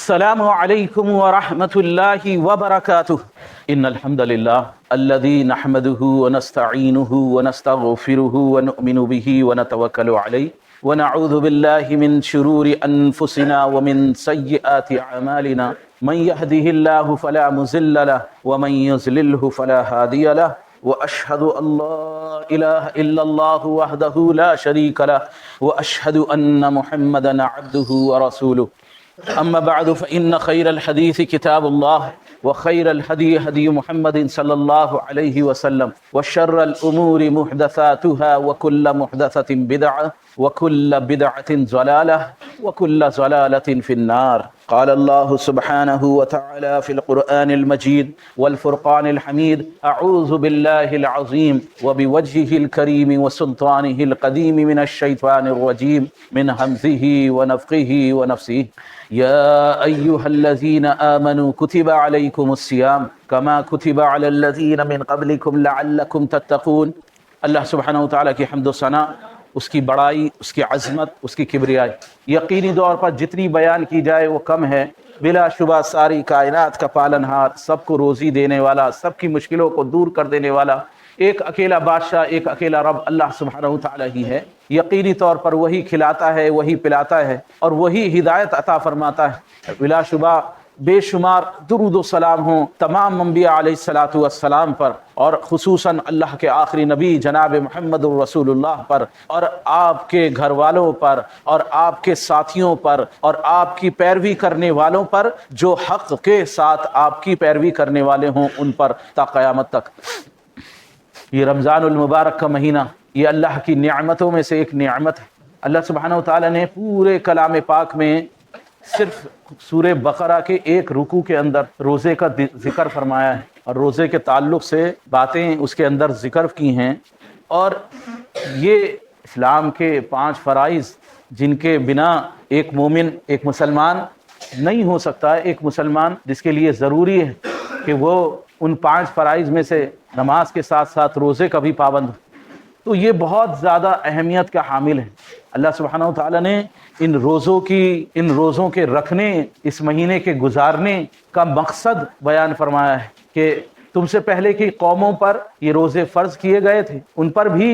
السلام علیکم ورحمۃ اللہ وبرکاتہ ان الحمد للہ الذی نحمده ونستعینه ونستغفره ونؤمن به ونتوکل علیہ ونعوذ باللہ من شرور انفسنا ومن سیئات اعمالنا من يهده الله فلا مضل له ومن يضلل فلا هادی له واشهد ان لا اله الا الله وحده لا شريك له واشهد ان محمدا عبده ورسوله اما بعد فان خير الحديث كتاب الله وخير الهدي هدي محمد صلى الله عليه وسلم وشر الامور محدثاتها وكل محدثة بدعة وكل بدعة ضلالة وكل ضلالة في النار. قال الله سبحانه وتعالى في القرآن المجيد والفرقان الحميد أعوذ بالله العظيم وبوجهه الكريم وسلطانه القديم من الشيطان الرجيم من همزه ونفخه ونفسه. يا أيها الذين آمنوا كتب عليكم الصيام كما كتب على الذين من قبلكم لعلكم تتقون. اللہ سبحانہ وتعالیٰ کی حمد و ثنا، اس کی بڑائی، اس کی عظمت، اس کی کبریائی یقینی طور پر جتنی بیان کی جائے وہ کم ہے. بلا شبہ ساری کائنات کا پالنہار، سب کو روزی دینے والا، سب کی مشکلوں کو دور کر دینے والا ایک اکیلا بادشاہ، ایک اکیلا رب اللہ سبحانہ وتعالیٰ ہی ہے. یقینی طور پر وہی کھلاتا ہے، وہی پلاتا ہے اور وہی ہدایت عطا فرماتا ہے. بلا شبہ بے شمار درود و سلام ہوں تمام انبیاء علیہ السلام پر، اور خصوصاً اللہ کے آخری نبی جناب محمد الرسول اللہ پر، اور آپ کے گھر والوں پر، اور آپ کے ساتھیوں پر، اور آپ کی پیروی کرنے والوں پر، جو حق کے ساتھ آپ کی پیروی کرنے والے ہوں ان پر تا قیامت تک. یہ رمضان المبارک کا مہینہ یہ اللہ کی نعمتوں میں سے ایک نعمت ہے. اللہ سبحانہ وتعالیٰ نے پورے کلام پاک میں صرف سورہ بقرہ کے ایک رکوع کے اندر روزے کا ذکر فرمایا ہے، اور روزے کے تعلق سے باتیں اس کے اندر ذکر کی ہیں. اور یہ اسلام کے 5 فرائض جن کے بنا ایک مومن، ایک مسلمان نہیں ہو سکتا ہے. ایک مسلمان جس کے لیے ضروری ہے کہ وہ ان 5 فرائض میں سے نماز کے ساتھ ساتھ روزے کا بھی پابند ہو، تو یہ بہت زیادہ اہمیت کا حامل ہے. اللہ سبحانہ وتعالیٰ نے ان روزوں کے رکھنے، اس مہینے کے گزارنے کا مقصد بیان فرمایا ہے کہ تم سے پہلے کی قوموں پر یہ روزے فرض کیے گئے تھے، ان پر بھی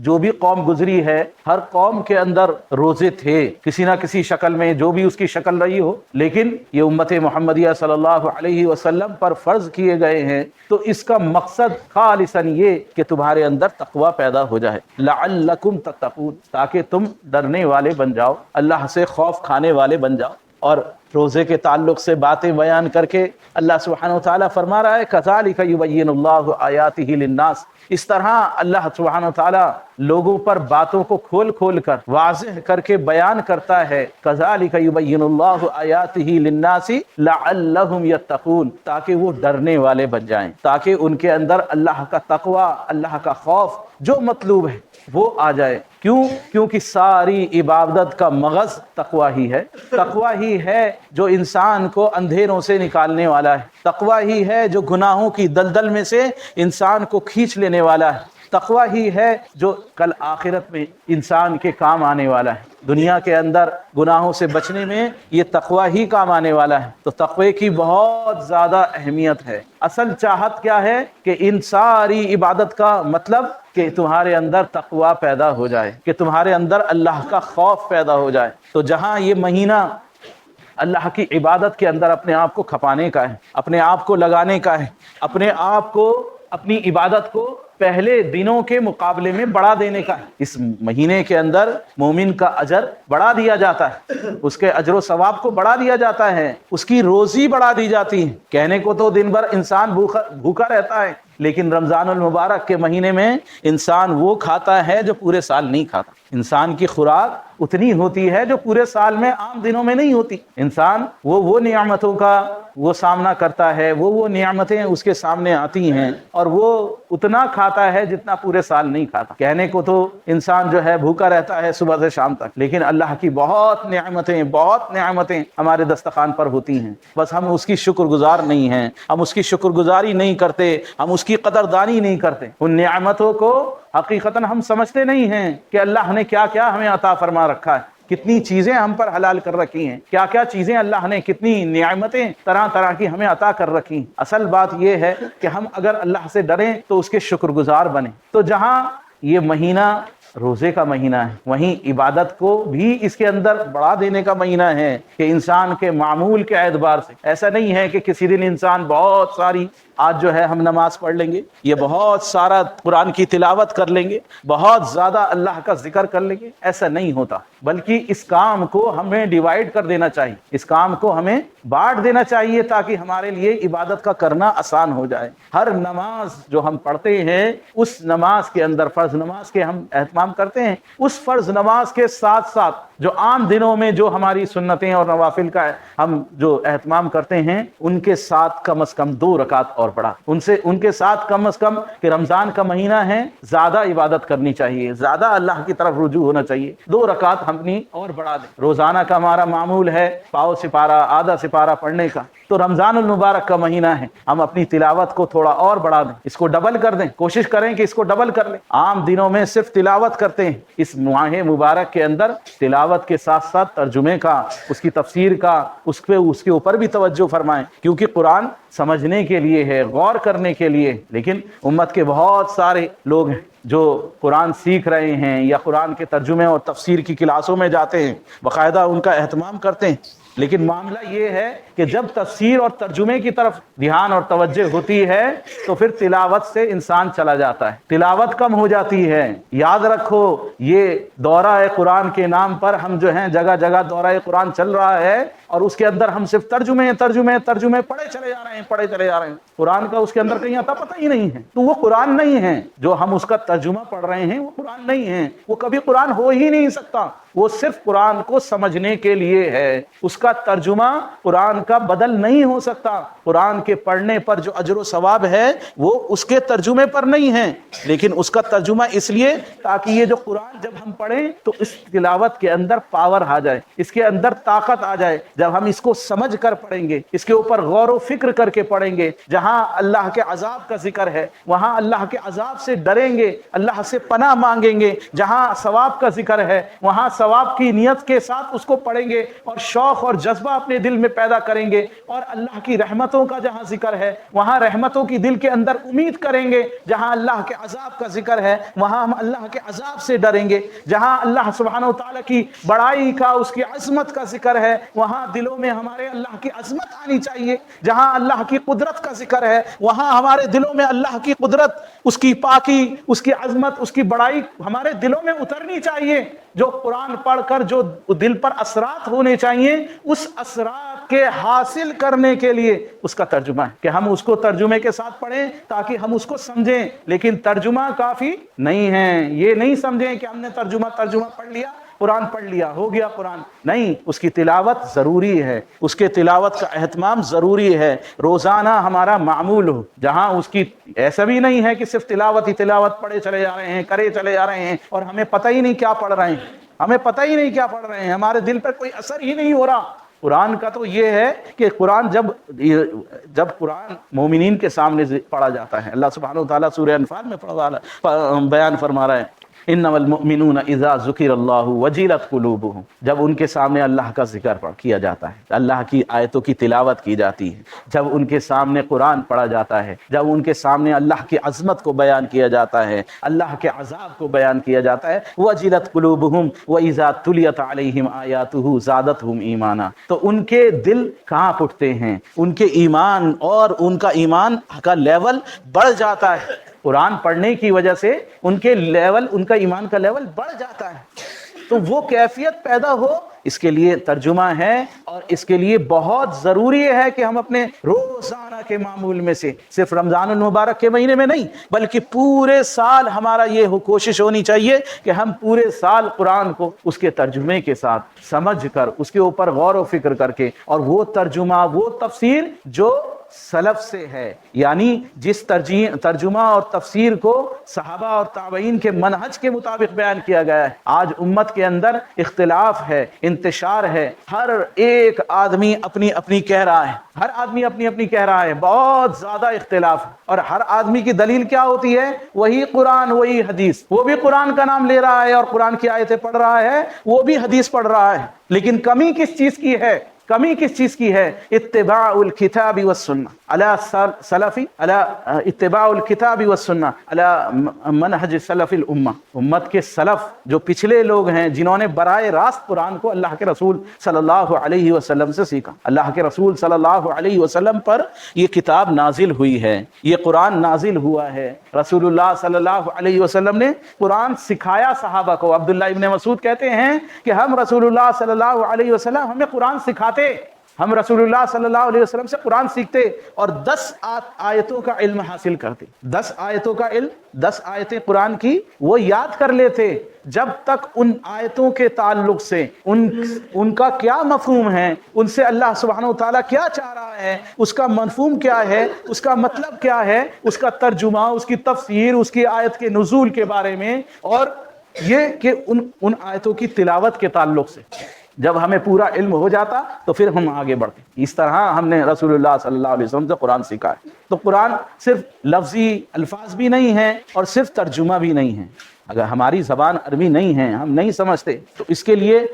جو بھی قوم گزری ہے ہر قوم کے اندر روزے تھے کسی نہ کسی شکل میں، جو بھی اس کی شکل رہی ہو، لیکن یہ امت محمدیہ صلی اللہ علیہ وسلم پر فرض کیے گئے ہیں. تو اس کا مقصد خالصاً یہ کہ تمہارے اندر تقوی پیدا ہو جائے، لعلکم تتقون، تاکہ تم ڈرنے والے بن جاؤ، اللہ سے خوف کھانے والے بن جاؤ. اور روزے کے تعلق سے باتیں بیان کر کے اللہ سبحانہ وتعالیٰ فرما رہا ہے کذالک یبین اللہ آیاتہ للناس. اس طرح اللہ سبحانہ وتعالیٰ لوگوں پر باتوں کو کھول کھول کر واضح کر کے بیان کرتا ہے. کذالک یبین اللہ آیاتہ للناس لعلہم یتقون، تاکہ وہ ڈرنے والے بن جائیں، تاکہ ان کے اندر اللہ کا تقوی، اللہ کا خوف جو مطلوب ہے وہ آ جائے. کیونکہ ساری عبادت کا مغز تقوی ہی ہے. تقوی ہی ہے جو انسان کو اندھیروں سے نکالنے والا ہے. تقوی ہی ہے جو گناہوں کی دلدل میں سے انسان کو کھینچ لینے والا ہے. تقوی ہی ہے جو کل آخرت میں انسان کے کام آنے والا ہے. دنیا کے اندر گناہوں سے بچنے میں یہ تقوی ہی کام آنے والا ہے. تو تقوی کی بہت زیادہ اہمیت ہے. اصل چاہت کیا ہے کہ ان ساری عبادت کا مطلب کہ تمہارے اندر تقوی پیدا ہو جائے، کہ تمہارے اندر اللہ کا خوف پیدا ہو جائے. تو جہاں یہ مہینہ اللہ کی عبادت کے اندر اپنے آپ کو کھپانے کا ہے، اپنے آپ کو لگانے کا ہے، اپنے آپ کو، اپنی عبادت کو پہلے دنوں کے مقابلے میں بڑھا دینے کا ہے. اس مہینے کے اندر مومن کا اجر بڑھا دیا جاتا ہے، اس کے اجر و ثواب کو بڑھا دیا جاتا ہے، اس کی روزی بڑھا دی جاتی ہے. کہنے کو تو دن بھر انسان بھوکا رہتا ہے، لیکن رمضان المبارک کے مہینے میں انسان وہ کھاتا ہے جو پورے سال نہیں کھاتا. انسان کی خوراک اتنی ہوتی ہے جو پورے سال میں عام دنوں میں نہیں ہوتی. انسان وہ نعمتوں کا وہ سامنا کرتا ہے، وہ نعمتیں اس کے سامنے آتی ہیں، اور وہ اتنا کھاتا ہے جتنا پورے سال نہیں کھاتا. کہنے کو تو انسان جو ہے بھوکا رہتا ہے صبح سے شام تک، لیکن اللہ کی بہت نعمتیں ہمارے دسترخوان پر ہوتی ہیں. بس ہم اس کی شکر گزار نہیں ہیں، ہم اس کی شکر گزاری نہیں کرتے، ہم اس کی قدردانی نہیں کرتے. ان نعمتوں کو حقیقتاً ہم سمجھتے نہیں ہیں کہ اللہ نے کیا کیا ہمیں عطا فرما رکھا ہے. کتنی چیزیں ہم پر حلال کر رکھی ہیں، کیا کیا چیزیں اللہ نے، کتنی نعمتیں طرح طرح کی ہمیں عطا کر رکھی. اصل بات یہ ہے کہ ہم اگر اللہ سے ڈریں تو اس کے شکر گزار بنیں. تو جہاں یہ مہینہ روزے کا مہینہ ہے، وہیں عبادت کو بھی اس کے اندر بڑھا دینے کا مہینہ ہے کہ انسان کے معمول کے اعتبار سے ایسا نہیں ہے کہ کسی دن انسان بہت ساری، آج جو ہے ہم نماز پڑھ لیں گے، یہ بہت سارا قرآن کی تلاوت کر لیں گے، بہت زیادہ اللہ کا ذکر کر لیں گے، ایسا نہیں ہوتا. بلکہ اس کام کو ہمیں ڈیوائیڈ کر دینا چاہیے، اس کام کو ہمیں بانٹ دینا چاہیے تاکہ ہمارے لیے عبادت کا کرنا آسان ہو جائے. ہر نماز جو ہم پڑھتے ہیں اس نماز کے اندر، فرض نماز کے ہم اہتمام کرتے ہیں، اس فرض نماز کے ساتھ ساتھ جو عام دنوں میں جو ہماری سنتیں اور نوافل کا ہم جو اہتمام کرتے ہیں، ان کے ساتھ کم از کم 2 رکعت اور پڑھا، ان کے ساتھ کم از کم، کہ رمضان کا مہینہ ہے، زیادہ عبادت کرنی چاہیے، زیادہ اللہ کی طرف رجوع ہونا چاہیے، 2 رکعت اپنی اور بڑھا دیں. روزانہ کا ہمارا معمول ہے پاؤ سپارہ، آدھا سپارہ پڑھنے کا، تو رمضان المبارک کا مہینہ ہے، ہم اپنی تلاوت کو تھوڑا اور بڑھا دیں، اس کو ڈبل کر دیں، کوشش کریں کہ اس کو ڈبل کر لیں. عام دنوں میں صرف تلاوت کرتے ہیں، اس ماہ مبارک کے اندر تلاوت کے ساتھ ساتھ ترجمے کا، اس کی تفسیر کا، اس کے اوپر بھی توجہ فرمائیں، کیونکہ قرآن سمجھنے کے لیے ہے، غور کرنے کے لیے. لیکن امت کے بہت سارے لوگ ہیں جو قرآن سیکھ رہے ہیں یا قرآن کے ترجمے اور تفسیر کی کلاسوں میں جاتے ہیں، باقاعدہ ان کا اہتمام کرتے ہیں، لیکن معاملہ یہ ہے کہ جب تفسیر اور ترجمے کی طرف دھیان اور توجہ ہوتی ہے تو پھر تلاوت سے انسان چلا جاتا ہے، تلاوت کم ہو جاتی ہے. یاد رکھو، یہ دورہ قرآن کے نام پر ہم جو ہیں جگہ جگہ دورہ قرآن چل رہا ہے، اور اس کے اندر ہم صرف ترجمے پڑھے چلے جا رہے ہیں. قرآن کا اس کے اندر کہیں آتا پتہ ہی نہیں ہے. تو وہ قرآن نہیں ہے جو ہم اس کا ترجمہ پڑھ رہے ہیں، وہ قرآن نہیں ہے، وہ کبھی قرآن ہو ہی نہیں سکتا. وہ صرف قرآن کو سمجھنے کے لیے ہے، اس کا ترجمہ قرآن کا بدل نہیں ہو سکتا. قرآن کے پڑھنے پر جو اجر و ثواب ہے وہ اس کے ترجمے پر نہیں ہے، لیکن اس کا ترجمہ اس لیے تاکہ یہ جو قرآن جب ہم پڑھیں تو اس تلاوت کے اندر پاور آ جائے، اس کے اندر طاقت آ جائے. جب ہم اس کو سمجھ کر پڑھیں گے، اس کے اوپر غور و فکر کر کے پڑھیں گے، جہاں اللہ کے عذاب کا ذکر ہے وہاں اللہ کے عذاب سے ڈریں گے، اللہ سے پناہ مانگیں گے. جہاں ثواب کا ذکر ہے وہاں ثواب کی نیت کے ساتھ اس کو پڑھیں گے اور شوق اور جذبہ اپنے دل میں پیدا کریں گے. اور اللہ کی رحمتوں کا جہاں ذکر ہے وہاں رحمتوں کی دل کے اندر امید کریں گے. جہاں اللہ کے عذاب کا ذکر ہے وہاں ہم اللہ کے عذاب سے ڈریں گے. جہاں اللہ سبحانہ و تعالیٰ کی بڑائی کا، اس کی عظمت کا ذکر ہے وہاں دلوں میں ہمارے اللہ کی عظمت آنی چاہیے. جہاں اللہ کی قدرت کا ذکر ہے وہاں ہمارے دلوں میں اللہ کی قدرت، اس کی پاکی، اس کی عظمت، اس کی بڑائی ہمارے دلوں میں اترنی چاہیے. جو قرآن پڑھ کر جو دل پر اثرات ہونے چاہیے، اس اثرات کے حاصل کرنے کے لیے اس کا ترجمہ ہے کہ ہم اس کو ترجمے کے ساتھ پڑھیں تاکہ ہم اس کو سمجھیں. لیکن ترجمہ کافی نہیں ہے. یہ نہیں سمجھیں کہ ہم نے ترجمہ پڑھ لیا، قرآن پڑھ لیا، ہو گیا قرآن. نہیں، اس کی تلاوت ضروری ہے، اس کے تلاوت کا اہتمام ضروری ہے. روزانہ ہمارا معمول ہو، جہاں اس کی ایسا بھی نہیں ہے کہ صرف تلاوت ہی تلاوت پڑھے چلے جا رہے ہیں، کرے چلے جا رہے ہیں اور ہمیں پتہ ہی نہیں کیا پڑھ رہے ہیں، ہمارے دل پر کوئی اثر ہی نہیں ہو رہا. قرآن کا تو یہ ہے کہ قرآن جب قرآن مومنین کے سامنے پڑھا جاتا ہے، اللہ سبحانہ وتعالیٰ سورہ انفال میں بیان فرما رہا ہے، انما المؤمنون اذا ذکر اللہ وجلت قلوبهم. جب ان کے سامنے اللہ کا ذکر کیا جاتا ہے، اللہ کی آیتوں کی تلاوت کی جاتی ہے، جب ان کے سامنے قرآن پڑھا جاتا ہے، جب ان کے سامنے اللہ کی عظمت کو بیان کیا جاتا ہے، اللہ کے عذاب کو بیان کیا جاتا ہے، وجلت قلوبهم واذا تلیت علیہم آیاتہ زادتہم ایمانا. تو ان کے دل کانپ اٹھتے ہیں، ان کے ایمان اور ان کا ایمان کا لیول بڑھ جاتا ہے. قرآن پڑھنے کی وجہ سے ان کا ایمان کا لیول بڑھ جاتا ہے. تو وہ کیفیت پیدا ہو، اس کے لیے ترجمہ ہے، اور اس کے لیے بہت ضروری ہے کہ ہم اپنے روزانہ کے معمول میں سے صرف رمضان المبارک کے مہینے میں نہیں بلکہ پورے سال ہمارا یہ کوشش ہونی چاہیے کہ ہم پورے سال قرآن کو اس کے ترجمے کے ساتھ سمجھ کر، اس کے اوپر غور و فکر کر کے، اور وہ ترجمہ، وہ تفسیر جو سلف سے ہے، یعنی جس ترجمہ اور تفسیر کو صحابہ اور تابعین کے منہج کے مطابق بیان کیا گیا ہے۔ آج امت کے اندر اختلاف ہے، انتشار ہے، ہر ایک آدمی اپنی اپنی کہہ رہا ہے، ہر آدمی اپنی اپنی کہہ رہا ہے، بہت زیادہ اختلاف ہے، اور ہر آدمی کی دلیل کیا ہوتی ہے؟ وہی قرآن، وہی حدیث۔ وہ بھی قرآن کا نام لے رہا ہے اور قرآن کی آیتیں پڑھ رہا ہے، وہ بھی حدیث پڑھ رہا ہے، لیکن کمی کس چیز کی ہے؟ کمی کس چیز کی ہے؟ اتباع الکتاب والسنہ علی سلفی، علی اتباع الکتاب والسنہ علی منہج سلف الامہ۔ امت کے سلف جو پچھلے لوگ ہیں، جنہوں نے براہ راست قرآن کو اللہ کے رسول صلی اللہ علیہ وسلم سے سیکھا۔ اللہ کے رسول صلی اللہ علیہ وسلم پر یہ کتاب نازل ہوئی ہے، یہ قرآن نازل ہوا ہے۔ رسول اللہ صلی اللہ علیہ وسلم نے قرآن سکھایا صحابہ کو۔ عبداللہ ابن مسعود کہتے ہیں کہ ہم رسول اللہ صلی اللہ علیہ وسلم ہمیں قرآن سکھاتے، ہم رسول اللہ صلی اللہ علیہ وسلم سے قرآن سیکھتے اور 10 آیتوں کا علم حاصل کرتے، 10 آیتوں کا علم، 10 آیتیں قرآن کی وہ یاد کر لیتے۔ جب تک ان آیتوں کے تعلق سے ان کا کیا مفہوم ہے، ان سے اللہ سبحانہ وتعالیٰ کیا چاہ رہا ہے، اس کا مفہوم کیا ہے، اس کا مطلب کیا ہے، اس کا ترجمہ، اس کی تفسیر، اس کی آیت کے نزول کے بارے میں، اور یہ کہ ان آیتوں کی تلاوت کے تعلق سے جب ہمیں پورا علم ہو جاتا تو پھر ہم آگے بڑھتے۔ اس طرح ہم نے رسول اللہ صلی اللہ علیہ وسلم سے قرآن سیکھا ہے۔ تو قرآن صرف لفظی الفاظ بھی نہیں ہے اور صرف ترجمہ بھی نہیں ہے۔ اگر ہماری زبان عربی نہیں ہے، ہم نہیں سمجھتے، تو اس کے لیے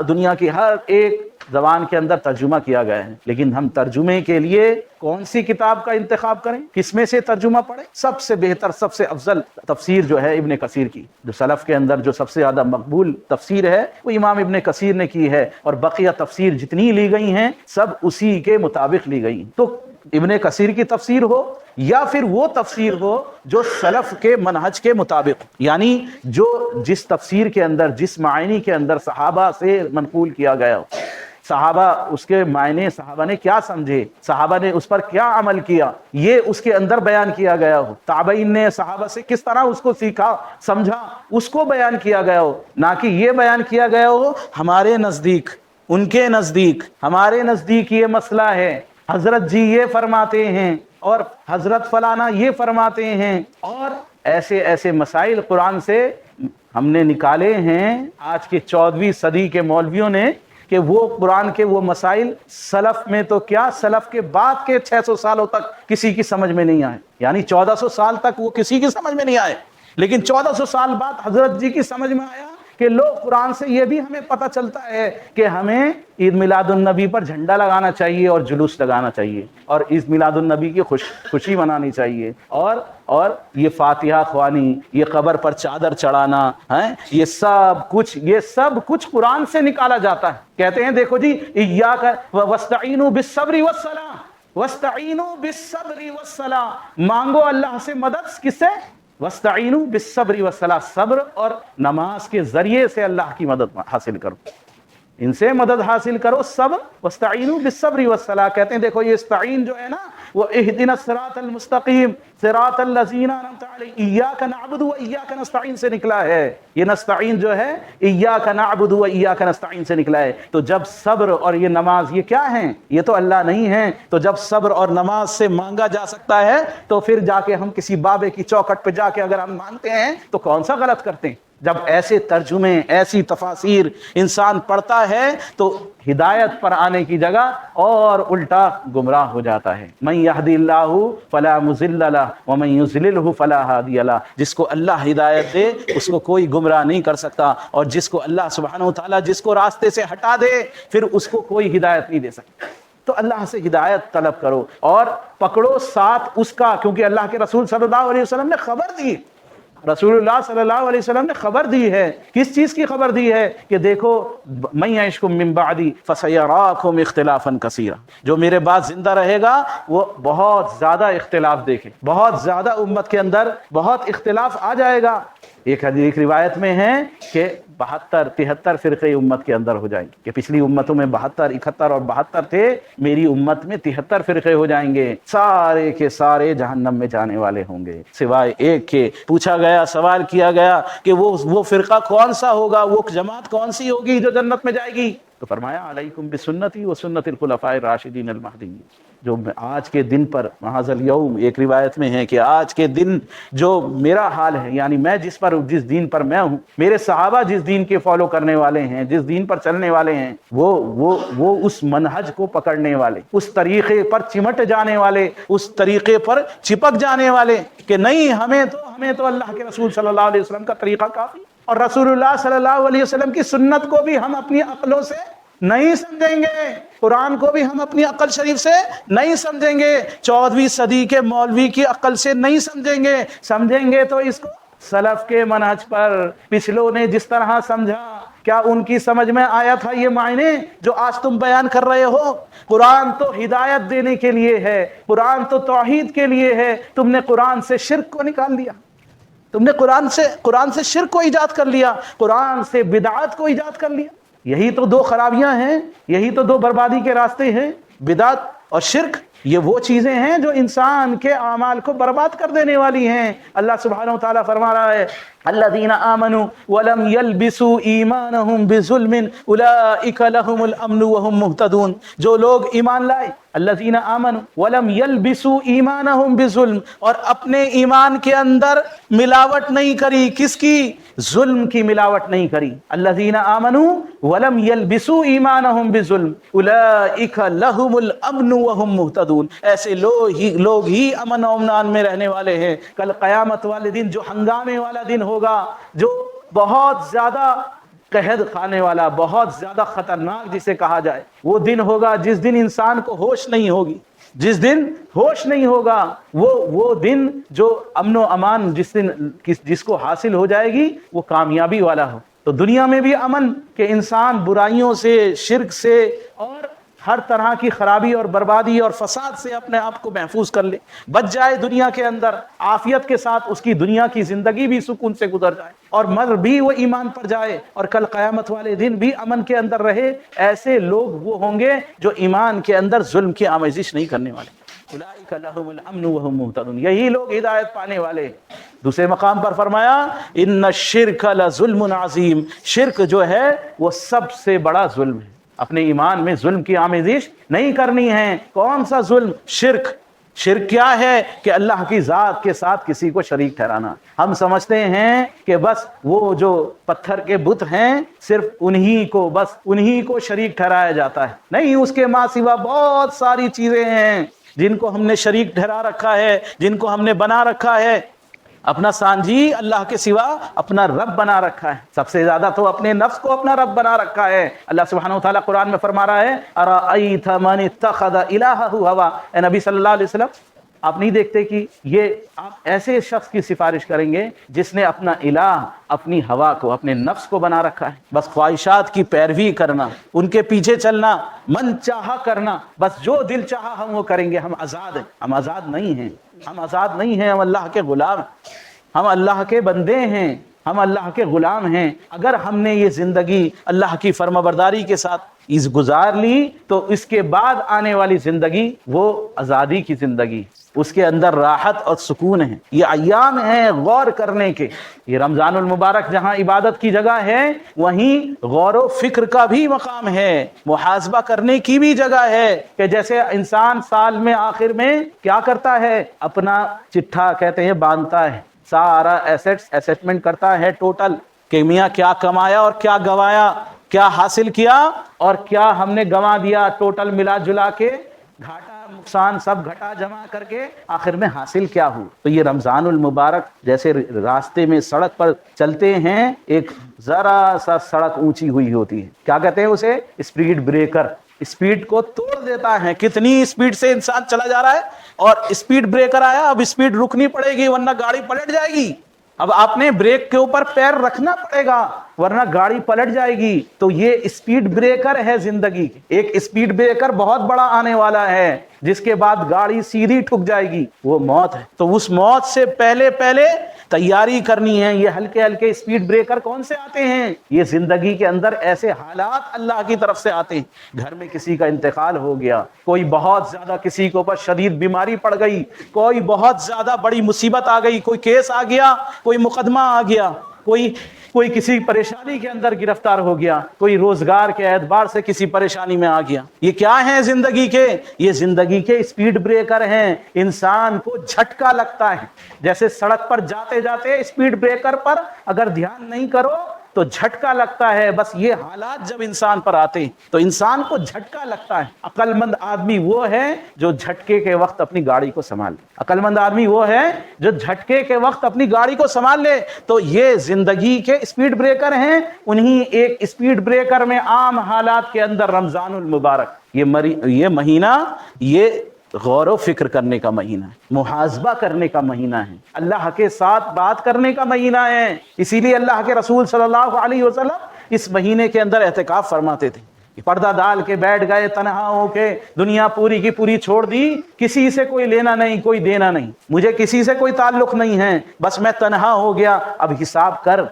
دنیا کی ہر ایک زبان کے اندر ترجمہ کیا گیا ہے، لیکن ہم ترجمے کے لیے کون سی کتاب کا انتخاب کریں، کس میں سے ترجمہ پڑھیں؟ سب سے بہتر، سب سے افضل تفسیر جو ہے ابن کثیر کی، جو سلف کے اندر جو سب سے زیادہ مقبول تفسیر ہے وہ امام ابن کثیر نے کی ہے، اور بقیہ تفسیر جتنی لی گئی ہیں سب اسی کے مطابق لی گئی ہیں۔ تو ابن کثیر کی تفسیر ہو یا پھر وہ تفسیر ہو جو سلف کے منہج کے مطابق، یعنی جو جس تفسیر کے اندر، جس معنی کے اندر صحابہ سے منقول کیا گیا ہو، صحابہ اس کے معنی، صحابہ نے کیا سمجھے، صحابہ نے اس پر کیا عمل کیا، یہ اس کے اندر بیان کیا گیا ہو، تابعین نے صحابہ سے کس طرح اس کو سیکھا، سمجھا، اس کو بیان کیا گیا ہو، نہ کہ یہ بیان کیا گیا ہو ہمارے نزدیک، ان کے نزدیک، ہمارے نزدیک یہ مسئلہ ہے، حضرت جی یہ فرماتے ہیں اور حضرت فلانا یہ فرماتے ہیں، اور ایسے ایسے مسائل قرآن سے ہم نے نکالے ہیں آج کے 14ویں صدی کے مولویوں نے، کہ وہ قرآن کے وہ مسائل سلف میں تو کیا، سلف کے بعد کے 600 سالوں تک کسی کی سمجھ میں نہیں آئے، یعنی 1400 سال تک وہ کسی کی سمجھ میں نہیں آئے، لیکن 1400 سال بعد حضرت جی کی سمجھ میں آیا کہ لوگ قرآن سے یہ بھی ہمیں پتہ چلتا ہے کہ ہمیں عید میلاد النبی پر جھنڈا لگانا چاہیے اور جلوس لگانا چاہیے، اور عید میلاد النبی کی خوشی منانی چاہیے، اور یہ فاتحہ خوانی، یہ قبر پر چادر چڑھانا ہے، یہ سب کچھ قرآن سے نکالا جاتا ہے۔ کہتے ہیں دیکھو جی، ایاک واستعینوا بالصبر والصلاۃ، واستعینوا بالصبر والصلاۃ، مانگو اللہ سے مدد، کس سے؟ واستعینوا بالصبر والصلاۃ، صبر اور نماز کے ذریعے سے اللہ کی مدد حاصل کرو، ان سے مدد حاصل کرو، صبر، واستعینوا بالصبر والصلاۃ۔ کہتے ہیں دیکھو یہ استعین جو ہے نا، وہ اہدنا الصراط المستقیم صراط الذین انعمت علیہم ایاک نعبد و ایاک نستعین سے نکلا ہے۔ یہ نستعین جو ہے ایاک نعبد و ایاک نستعین سے نکلا ہے۔ تو جب صبر اور یہ نماز یہ کیا ہیں؟ یہ تو اللہ نہیں ہیں۔ تو جب صبر اور نماز سے مانگا جا سکتا ہے تو پھر جا کے ہم کسی بابے کی چوکھٹ پہ جا کے اگر ہم مانگتے ہیں تو کون سا غلط کرتے ہیں؟ جب ایسے ترجمے، ایسی تفاسیر انسان پڑھتا ہے تو ہدایت پر آنے کی جگہ اور الٹا گمراہ ہو جاتا ہے۔ من یہدی اللہ فلا مضل لہ ومن یضللہ فلا ہادی لہ، جس کو اللہ ہدایت دے اس کو کوئی گمراہ نہیں کر سکتا، اور جس کو اللہ سبحانہ وتعالیٰ جس کو راستے سے ہٹا دے پھر اس کو کوئی ہدایت نہیں دے سکتا۔ تو اللہ سے ہدایت طلب کرو اور پکڑو ساتھ اس کا، کیونکہ اللہ کے رسول صلی اللہ علیہ وسلم نے خبر دی، رسول اللہ صلی اللہ علیہ وسلم نے خبر دی ہے۔ کس چیز کی خبر دی ہے؟ کہ دیکھو من یعشکم من بعدی فسیراکم اختلافا کثیرا، جو میرے بعد زندہ رہے گا وہ بہت زیادہ اختلاف دیکھے، بہت زیادہ امت کے اندر بہت اختلاف آ جائے گا۔ ایک روایت میں ہے کہ 72-73 فرقے امت کے اندر ہو جائیں گے کہ پچھلی امتوں میں 72 71 اور 72 تھے، میری امت میں 73 فرقے ہو جائیں گے، سارے کے سارے جہنم میں جانے والے ہوں گے سوائے ایک کے۔ پوچھا گیا، سوال کیا گیا کہ وہ فرقہ کون سا ہوگا، وہ جماعت کون سی ہوگی جو جنت میں جائے گی؟ تو فرمایا علیکم بسنتی و سنت الخلفاء الراشدین المہدیین، جو آج کے دن پر محاذ الیوم، ایک روایت میں ہے کہ آج کے دن جو میرا حال ہے، یعنی میں جس دین پر میں ہوں، میرے صحابہ جس دین کے فالو کرنے والے ہیں، جس دین پر چلنے والے ہیں، وہ اس منہج کو پکڑنے والے، اس طریقے پر چمٹ جانے والے، اس طریقے پر چپک جانے والے کہ نہیں، ہمیں تو اللہ کے رسول صلی اللہ علیہ وسلم کا طریقہ کافی، اور رسول اللہ صلی اللہ علیہ وسلم کی سنت کو بھی ہم اپنی عقلوں سے نہیں سمجھیں گے، قرآن کو بھی ہم اپنی عقل شریف سے نہیں سمجھیں گے، 14ویں صدی کے مولوی کی عقل سے نہیں سمجھیں گے تو اس کو سلف کے منہج پر، پچھلوں نے جس طرح سمجھا، کیا ان کی سمجھ میں آیا تھا یہ معنی جو آج تم بیان کر رہے ہو؟ قرآن تو ہدایت دینے کے لیے ہے، قرآن تو توحید کے لیے ہے، تم نے قرآن سے شرک کو نکال دیا، تم نے قرآن سے شرک کو ایجاد کر لیا، قرآن سے بدعت کو ایجاد کر لیا۔ یہی تو دو خرابیاں ہیں، یہی تو دو بربادی کے راستے ہیں، بدعت اور شرک۔ یہ وہ چیزیں ہیں جو انسان کے اعمال کو برباد کر دینے والی ہیں۔ اللہ سبحانہ وتعالیٰ فرما رہا ہے الذین آمنوا ولم يلبسوا ایمانہم بظلم اولئک لہم الامن وہم مہتدون، جو لوگ ایمان لائے، الذین آمنوا ولم يلبسوا ایمانہم بظلم، اور اپنے ایمان کے اندر ملاوٹ نہیں کری، کس کی؟ ظلم کی ملاوٹ نہیں کری۔ الذین آمنوا ولم يلبسوا ایمانہم بظلم اولئک لہم الامن وہم مہتدون، ایسے لوگ ہی امن و اطمینان میں رہنے والے ہیں۔ کل قیامت والے دن جو ہنگامے والا دن ہوگا، جو بہت زیادہ قہد کھانے والا، بہت زیادہ خطرناک جسے کہا جائے، وہ دن ہوگا جس دن انسان کو ہوش نہیں ہوگی، جس دن ہوش نہیں ہوگا، وہ دن جو امن و امان جس کو حاصل ہو جائے گی وہ کامیابی والا ہو۔ تو دنیا میں بھی امن کہ انسان برائیوں سے، شرک سے اور ہر طرح کی خرابی اور بربادی اور فساد سے اپنے آپ کو محفوظ کر لے، بچ جائے دنیا کے اندر عافیت کے ساتھ، اس کی دنیا کی زندگی بھی سکون سے گزر جائے اور مر بھی وہ ایمان پر جائے، اور کل قیامت والے دن بھی امن کے اندر رہے۔ ایسے لوگ وہ ہوں گے جو ایمان کے اندر ظلم کی آمیزش نہیں کرنے والے۔ اولئک لہم الامن وہم مہتدون، یہی لوگ ہدایت پانے والے۔ دوسرے مقام پر فرمایا ان الشرک لظلم عظیم، شرک جو ہے وہ سب سے بڑا ظلم ہے۔ اپنے ایمان میں ظلم کی آمیزش نہیں کرنی ہے۔ کون سا ظلم؟ شرک کیا ہے؟ کہ اللہ کی ذات کے ساتھ کسی کو شریک ٹھہرانا۔ ہم سمجھتے ہیں کہ بس وہ جو پتھر کے بت ہیں صرف انہی کو شریک ٹھہرایا جاتا ہے، نہیں، اس کے ماں سوا بہت ساری چیزیں ہیں جن کو ہم نے شریک ٹھہرا رکھا ہے، جن کو ہم نے بنا رکھا ہے، اپنا سانجی اللہ کے سوا اپنا رب بنا رکھا ہے، سب سے زیادہ تو اپنے نفس کو اپنا رب بنا رکھا ہے۔ اللہ سبحانہ وتعالیٰ قرآن میں فرما رہا ہے ارأیت من اتخذ الہہ ہوا، اے نبی صلی اللہ علیہ وسلم، آپ نہیں دیکھتے کہ یہ آپ ایسے شخص کی سفارش کریں گے جس نے اپنا الہ، اپنی ہوا کو، اپنے نفس کو بنا رکھا ہے، بس خواہشات کی پیروی کرنا، ان کے پیچھے چلنا، من چاہا کرنا، بس جو دل چاہا ہم وہ کریں گے۔ ہم آزاد ہیں؟ ہم آزاد نہیں ہیں، ہم آزاد نہیں ہیں، ہم اللہ کے غلام، ہم اللہ کے بندے ہیں، ہم اللہ کے غلام ہیں۔ اگر ہم نے یہ زندگی اللہ کی فرمانبرداری کے ساتھ گزار لی تو اس کے بعد آنے والی زندگی وہ آزادی کی زندگی، اس کے اندر راحت اور سکون ہے۔ یہ ایام ہیں غور کرنے کے۔ یہ رمضان المبارک جہاں عبادت کی جگہ ہے، وہیں غور و فکر کا بھی مقام ہے، محاسبہ کرنے کی بھی جگہ ہے کہ جیسے انسان سال میں آخر میں کیا کرتا ہے؟ اپنا چٹھا کہتے ہیں باندھتا ہے، سارا ایسیسمنٹ کرتا ہے ٹوٹل کہ میاں کیا کمایا اور کیا گوایا، کیا حاصل کیا اور کیا ہم نے گنوا دیا، ٹوٹل ملا جلا کے گھاٹا نقصان سب گھٹا جمع کر کے آخر میں حاصل کیا ہو۔ تو یہ رمضان المبارک جیسے راستے میں سڑک پر چلتے ہیں، ایک ذرا سا سڑک اونچی ہوئی ہوتی ہے، کیا کہتے ہیں اسے؟ اسپیڈ بریکر، اسپیڈ کو توڑ دیتا ہے۔ کتنی اسپیڈ سے انسان چلا جا رہا ہے اور اسپیڈ بریکر آیا، اب اسپیڈ رکنی پڑے گی ورنہ گاڑی پلٹ جائے گی۔ اب آپ نے بریک کے اوپر پیر رکھنا پڑے گا ورنہ گاڑی پلٹ جائے گی. تو یہ اسپیڈ بریکر ہے زندگی کی. ایک اسپیڈ بریکر بہت بڑا آنے والا ہے جس کے بعد گاڑی سیدھی ٹھک جائے گی, وہ موت ہے. تو اس موت سے پہلے تیاری کرنی ہے. یہ ہلکے ہلکے اسپیڈ بریکر کون سے آتے ہیں؟ یہ زندگی کے اندر ایسے حالات اللہ کی طرف سے آتے ہیں. گھر میں کسی کا انتقال ہو گیا, کوئی بہت زیادہ کسی کے اوپر شدید بیماری پڑ گئی, کوئی بہت زیادہ بڑی مصیبت آ گئی, کوئی کیس آ گیا, کوئی مقدمہ آ گیا, کوئی کسی پریشانی کے اندر گرفتار ہو گیا, کوئی روزگار کے اعتبار سے کسی پریشانی میں آ گیا. یہ کیا ہیں زندگی کے؟ یہ زندگی کے اسپیڈ بریکر ہیں. انسان کو جھٹکا لگتا ہے, جیسے سڑک پر جاتے جاتے اسپیڈ بریکر پر اگر دھیان نہیں کرو تو جھٹکا لگتا ہے. بس یہ حالات جب انسان پر آتے ہیں تو انسان کو جھٹکا لگتا ہے. عقل مند آدمی وہ ہے جو جھٹکے کے وقت اپنی گاڑی کو سنبھال لے. عقل مند آدمی وہ ہے جو جھٹکے کے وقت اپنی گاڑی کو سنبھال لے. تو یہ زندگی کے اسپیڈ بریکر ہیں. انہی ایک اسپیڈ بریکر میں عام حالات کے اندر رمضان المبارک, یہ مہینہ, یہ غور و فکر کرنے کا مہینہ ہے, محاسبہ کرنے کا مہینہ ہے, اللہ کے ساتھ بات کرنے کا مہینہ ہے. اسی لیے اللہ کے رسول صلی اللہ علیہ وسلم اس مہینے کے اندر اعتکاف فرماتے تھے. پردہ ڈال کے بیٹھ گئے, تنہا ہو کے دنیا پوری کی پوری چھوڑ دی, کسی سے کوئی لینا نہیں, کوئی دینا نہیں, مجھے کسی سے کوئی تعلق نہیں ہے, بس میں تنہا ہو گیا. اب حساب کر,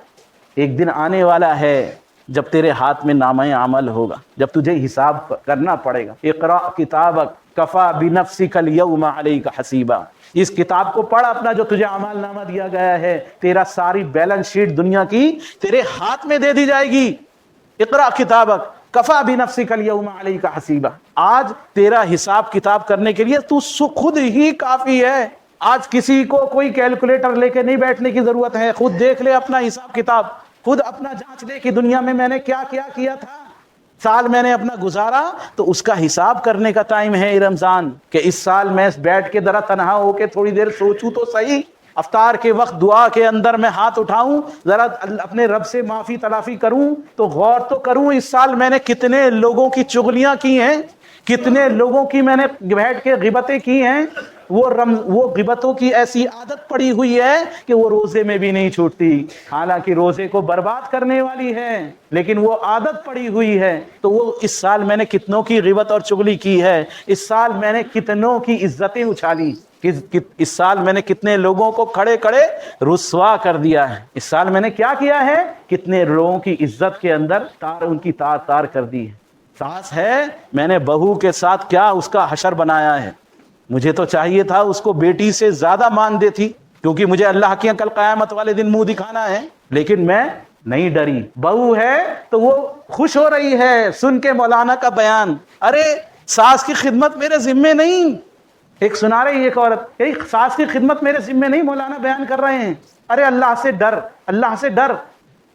ایک دن آنے والا ہے جب تیرے ہاتھ میں نامہ عمل ہوگا, جب تجھے حساب کرنا پڑے گا. اقرأ کتابک کفا بنفسک الیوم علیک حسیبا. اس کتاب کو پڑھ اپنا جو تجھے اعمال نامہ دیا گیا ہے, تیرا ساری بیلنس شیٹ دنیا کی تیرے ہاتھ میں دے دی جائے گی. اقرأ کتابک کفا بنفسک الیوم علیک حسیبا. آج تیرا حساب کتاب کرنے کے لیے تو خود ہی کافی ہے. آج کسی کو کوئی کیلکولیٹر لے کے نہیں بیٹھنے کی ضرورت ہے. خود دیکھ لے اپنا حساب کتاب, خود اپنا جانچ لے کہ دنیا میں نے کیا کیا تھا, سال میں نے اپنا گزارا. تو اس کا حساب کرنے کا ٹائم ہے رمضان, کہ اس سال میں بیٹھ کے ذرا تنہا ہو کے تھوڑی دیر سوچوں تو صحیح. افطار کے وقت دعا کے اندر میں ہاتھ اٹھاؤں, ذرا اپنے رب سے معافی تلافی کروں, تو غور تو کروں اس سال میں نے کتنے لوگوں کی چغلیاں کی ہیں, کتنے لوگوں کی میں نے بیٹھ کے غیبتیں کی ہیں. وہ غیبتوں کی ایسی عادت پڑی ہوئی ہے کہ وہ روزے میں بھی نہیں چھوٹتی, حالانکہ روزے کو برباد کرنے والی ہے, لیکن وہ عادت پڑی ہوئی ہے. تو وہ اس سال میں نے کتنوں کی غیبت اور چغلی کی ہے, اس سال میں نے کتنوں کی عزتیں اچھالی, اس سال میں نے کتنے لوگوں کو کھڑے رسوا کر دیا ہے, اس سال میں نے کیا کیا ہے, کتنے لوگوں کی عزت کے اندر ان کی تار کر دی ہے. ساس ہے, میں نے بہو کے ساتھ کیا اس کا حشر بنایا ہے. مجھے تو چاہیے تھا اس کو بیٹی سے زیادہ مان دیتی, کیونکہ مجھے اللہ کی کل قیامت والے دن منہ دکھانا ہے, لیکن میں نہیں ڈری. بہو ہے تو وہ خوش ہو رہی ہے سن کے مولانا کا بیان, ارے ساس کی خدمت میرے ذمے نہیں. ایک سنا رہی ایک عورت, ساس کی خدمت میرے ذمے نہیں, مولانا بیان کر رہے ہیں. ارے اللہ سے ڈر, اللہ سے ڈر,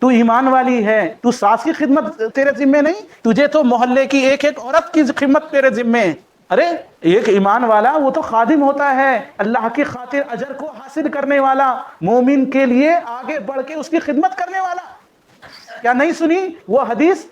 تو ایمان والی ہے, تو ساس کی خدمت تیرے ذمے نہیں, تجھے تو محلے کی ایک عورت کی خدمت تیرے ذمے ہے. ارے ایک ایمان والا وہ تو خادم ہوتا ہے, اللہ کی خاطر اجر کو حاصل کرنے والا, مومن کے لیے آگے بڑھ کے اس کی خدمت کرنے والا. کیا نہیں سنی وہ حدیث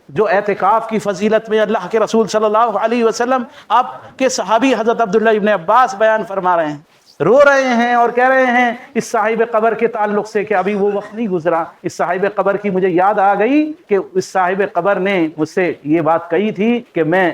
جو اعتکاف کی فضیلت میں اللہ کے رسول صلی اللہ علیہ وسلم آپ کے صحابی حضرت عبداللہ ابن عباس بیان فرما رہے ہیں, رو رہے ہیں اور کہہ رہے ہیں اس صاحب قبر کے تعلق سے, کہ ابھی وہ وقت نہیں گزرا, اس صاحب قبر کی مجھے یاد آ گئی کہ اس صاحب قبر نے مجھ سے یہ بات کہی تھی کہ میں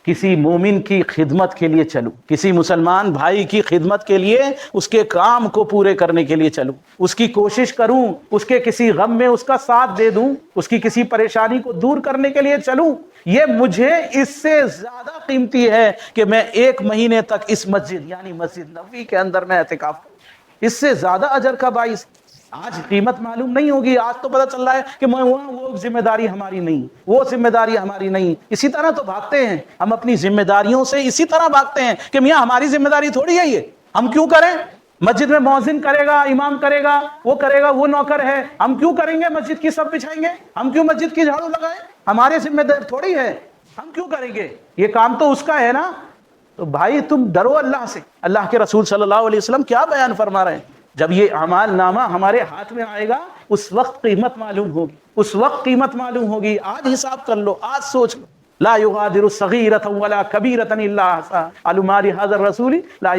کسی مومن کی خدمت کے لیے چلوں, کسی مسلمان بھائی کی خدمت کے لیے, اس کے کام کو پورے کرنے کے لیے چلوں, اس کی کوشش کروں, اس کے کسی غم میں اس کا ساتھ دے دوں, اس کی کسی پریشانی کو دور کرنے کے لیے چلوں. یہ مجھے اس سے زیادہ قیمتی ہے کہ میں 1 مہینے تک اس مسجد یعنی مسجد نبوی کے اندر میں اعتکاف کروں. اس سے زیادہ اجر کا باعث. آج قیمت معلوم نہیں ہوگی, آج تو پتہ چل رہا ہے کہ وہ ذمہ داری ہماری نہیں, وہ ذمہ داری ہماری نہیں. اسی طرح تو بھاگتے ہیں ہم اپنی ذمہ داریوں سے, اسی طرح بھاگتے ہیں کہ میاں ہماری ذمہ داری تھوڑی ہے, یہ ہم کیوں کریں. مسجد میں مؤذن کرے گا, امام کرے گا, وہ نوکر ہے, ہم کیوں کریں گے. مسجد کی سب بچھائیں گے, ہم کیوں مسجد کی جھاڑو لگائیں, ہمارے ذمہ داری تھوڑی ہے, ہم کیوں کریں گے, یہ کام تو اس کا ہے نا. تو بھائی تم ڈرو اللہ سے. اللہ کے رسول صلی اللہ علیہ وسلم کیا بیان فرما رہے ہیں, جب یہ اعمال نامہ ہمارے ہاتھ میں آئے گا اس وقت قیمت معلوم ہوگی, اس وقت قیمت معلوم ہوگی. آج حساب کر لو, آج سوچ لو, لا یغادر صغیرۃ ولا کبیرۃ الا احصاها الماری هذا الرسول لا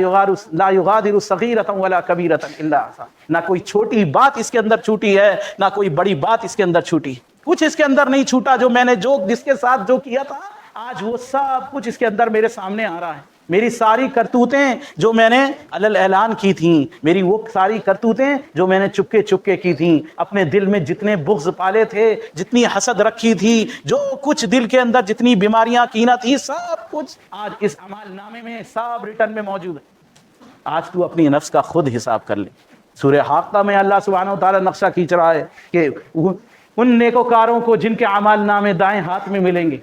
یغادر صغیرۃ ولا کبیرۃ الا احصاها. نہ کوئی چھوٹی بات اس کے اندر چھوٹی ہے، نہ کوئی بڑی بات اس کے اندر چھوٹی. کچھ اس کے اندر نہیں چھوٹا. جو میں نے جس کے ساتھ جو کیا تھا، آج وہ سب کچھ اس کے اندر میرے سامنے آ رہا ہے. میری ساری کرتوتیں جو میں نے علل اعلان کی تھیں، میری وہ ساری کرتوتیں جو میں نے چپکے چپکے کی تھیں، اپنے دل میں جتنے بغض پالے تھے، جتنی حسد رکھی تھی، جو کچھ دل کے اندر جتنی بیماریاں کینہ تھی، سب کچھ آج اس اعمال نامے میں سب ریٹرن میں موجود ہے. آج تو اپنی نفس کا خود حساب کر لے. سورہ حاقہ میں اللہ سبحانہ و تعالیٰ نقشہ کھینچ رہا ہے کہ ان نیکوکاروں کو جن کے اعمال نامے دائیں ہاتھ میں ملیں گے،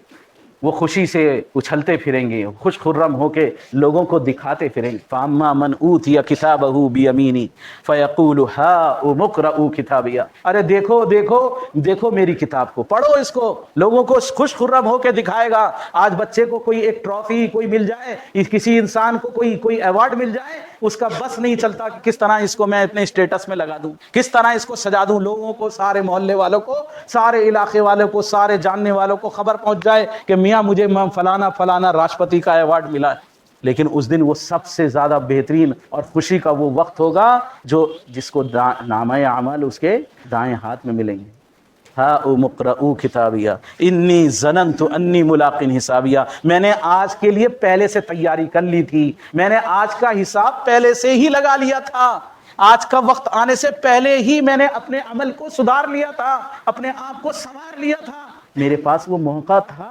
وہ خوشی سے اچھلتے پھریں گے، خوش خرم ہو کے لوگوں کو دکھاتے پھریں گے. فَأَمَّا مَنْ أُوتِيَ كِتَابَهُ بِيَمِينِهِ فَيَقُولُ هَاؤُمُ اقْرَءُوا كِتَابِيَهْ. ارے دیکھو دیکھو دیکھو میری کتاب کو پڑھو، اس کو لوگوں کو خوش خرم ہو کے دکھائے گا. آج بچے کو کوئی ایک ٹرافی کوئی مل جائے، کسی انسان کو کوئی ایوارڈ مل جائے، اس کا بس نہیں چلتا کہ کس طرح اس کو میں اپنے اسٹیٹس میں لگا دوں، کس طرح اس کو سجا دوں. لوگوں کو، سارے محلے والوں کو، سارے علاقے والوں کو، سارے جاننے والوں کو خبر پہنچ جائے کہ میاں مجھے فلانا فلانا راشٹرپتی کا ایوارڈ ملا ہے. لیکن اس دن وہ سب سے زیادہ بہترین اور خوشی کا وہ وقت ہوگا جس کو نامہ اعمال اس کے دائیں ہاتھ میں ملیں گے. ہاؤم اقرءوا کتابیہ انی ظننت انی ملاق حسابیہ. میں نے آج کے لیے پہلے سے تیاری کر لی تھی، میں نے آج کا حساب پہلے سے ہی لگا لیا تھا. آج کا وقت آنے سے پہلے ہی میں نے اپنے عمل کو سدھار لیا تھا، اپنے آپ کو سنوار لیا تھا. میرے پاس وہ موقع تھا.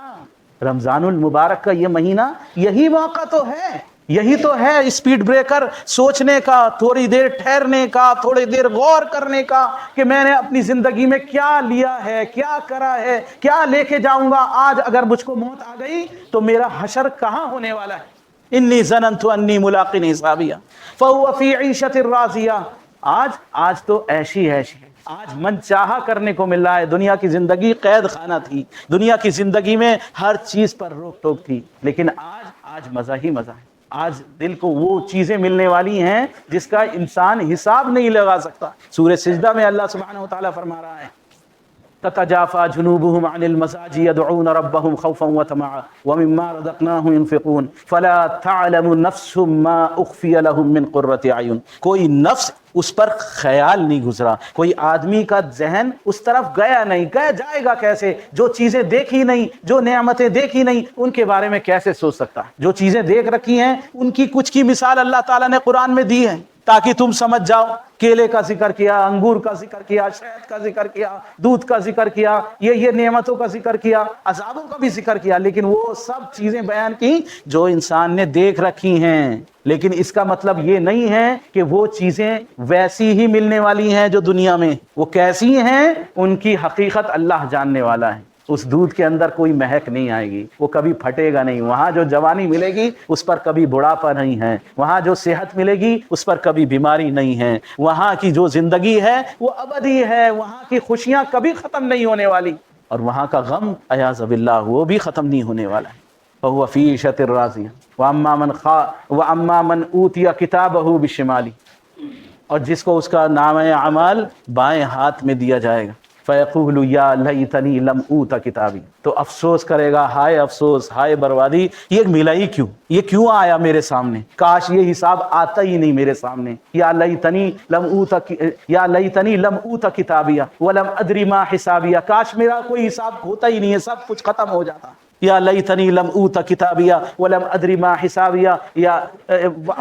رمضان المبارک کا یہ مہینہ یہی موقع تو ہے، یہی تو ہے اسپیڈ بریکر سوچنے کا، تھوڑی دیر ٹھہرنے کا، تھوڑی دیر غور کرنے کا کہ میں نے اپنی زندگی میں کیا لیا ہے، کیا کرا ہے، کیا لے کے جاؤں گا. آج اگر مجھ کو موت آ گئی تو میرا حشر کہاں ہونے والا ہے. انی ظننت انی ملاق حسابیہ فہو فی عیشۃ راضیہ. آج تو ایشی ہے، آج من چاہا کرنے کو مل رہا ہے. دنیا کی زندگی قید خانہ تھی، دنیا کی زندگی میں ہر چیز پر روک ٹوک تھی، لیکن آج مزہ ہی مزہ ہے. آج دل کو وہ چیزیں ملنے والی ہیں جس کا انسان حساب نہیں لگا سکتا. سورہ سجدہ میں اللہ سبحانہ و تعالیٰ فرما رہا ہے تتجافى جنوبهم عن المضاجع يدعون ربهم خوفا وطمعا ومما رزقناهم ينفقون فلا تعلم نفس ما اخفي لهم من قرة اعين. کوئی نفس اس پر خیال نہیں گزرا، کوئی آدمی کا ذہن اس طرف گیا نہیں. جائے گا کیسے؟ جو چیزیں دیکھی نہیں، جو نعمتیں دیکھی نہیں، ان کے بارے میں کیسے سوچ سکتا ہے؟ جو چیزیں دیکھ رکھی ہیں ان کی کچھ کی مثال اللہ تعالیٰ نے قرآن میں دی ہے تاکہ تم سمجھ جاؤ. کیلے کا ذکر کیا، انگور کا ذکر کیا، شہد کا ذکر کیا، دودھ کا ذکر کیا، یہ نعمتوں کا ذکر کیا، عذابوں کا بھی ذکر کیا، لیکن وہ سب چیزیں بیان کی جو انسان نے دیکھ رکھی ہیں. لیکن اس کا مطلب یہ نہیں ہے کہ وہ چیزیں ویسی ہی ملنے والی ہیں جو دنیا میں. وہ کیسی ہیں ان کی حقیقت اللہ جاننے والا ہے. اس دودھ کے اندر کوئی مہک نہیں آئے گی، وہ کبھی پھٹے گا نہیں. وہاں جو جوانی ملے گی اس پر کبھی بڑھاپا نہیں ہے، وہاں جو صحت ملے گی اس پر کبھی بیماری نہیں ہے. وہاں کی جو زندگی ہے وہ ابدی ہے، وہاں کی خوشیاں کبھی ختم نہیں ہونے والی، اور وہاں کا غم اعاذ باللہ وہ بھی ختم نہیں ہونے والا ہے. فَهُوَ فِي عِيشَةٍ رَاضِيَةٍ وَأَمَّا مَنْ أُوتِيَ كِتَابَهُ بِشِمَالِهِ. اور جس کو اس کا نامہ اعمال بائیں ہاتھ میں دیا جائے گا فَيَقُولُ يَا لَيْتَنِي لَمْ أُوتَ كِتَابِيَهْ. تو افسوس کرے گا، ہائے افسوس، ہائے بربادی، یہ ملا ہی کیوں، یہ کیوں آیا میرے سامنے؟ کاش یہ حساب آتا ہی نہیں میرے سامنے. یا لیتنی لم اوت کتابیہ ولم ادری ما حسابیہ. کاش میرا کوئی حساب ہوتا ہی نہیں ہے، سب کچھ ختم ہو جاتا. یا لیتنی لم اوت کتابیہ ولم ادری ما حسابیہ. یا